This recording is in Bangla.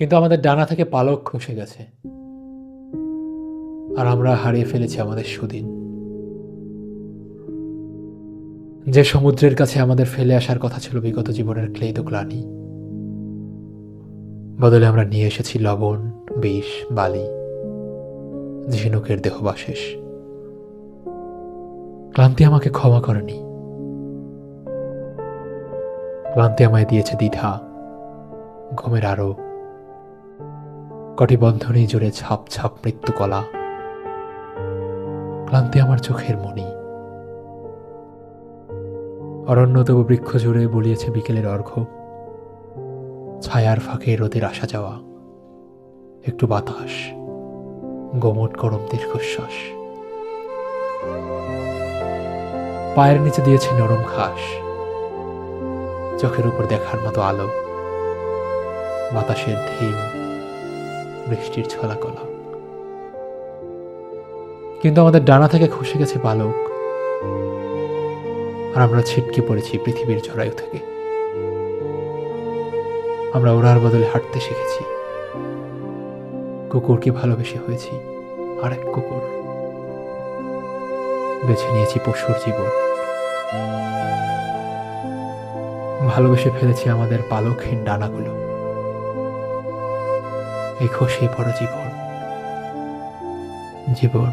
কিন্তু আমাদের ডানা থেকে পালক খসে গেছে, আর আমরা হারিয়ে ফেলেছি আমাদের সুদিন। যে সমুদ্রের কাছে আমাদের ফেলে আসার কথা ছিল বিগত জীবনের ক্লেদ গ্লানি, বদলে আমরা নিয়ে এসেছি লবণ, বিষ, বালি, ঝিনুকের দেহবাশেষ। ক্লান্তি আমাকে ক্ষমা করেনি। ক্লান্তি আমায় দিয়েছে দ্বিধা, ঘুমের আরো, কটি বন্ধনী জুড়ে ছাপ ছাপ মৃত্যুকলা। ক্লান্তি আমার চোখের মণি। অরণ্যতব বৃক্ষ জুড়ে বলিয়েছে বিকেলের অর্ঘ্য, ছায়ার ফাঁকে রোদের আসা যাওয়া, একটু বাতাস, গোমট গরম দীর্ঘশ্বাস। পায়ের নিচে দিয়েছে নরম ঘাস, চোখের উপর দেখার মতো আলো, বাতাসের ঢেউ, বৃষ্টির ছলাকলা। কিন্তু আমাদের ডানা থেকে খসে গেছে পালক, আর আমরা ছিটকে পড়েছি পৃথিবীর জরায়ু থেকে। আমরা ওড়ার বদলে হাঁটতে শিখেছি, কুকুরকে ভালোবেসে হয়েছি আরেক কুকুর। বেছে নিয়েছি পশুর জীবন, ভালোবেসে ফেলেছি আমাদের পালকহীন ডানাগুলো। এই খসে পড়া জীবন, জীবন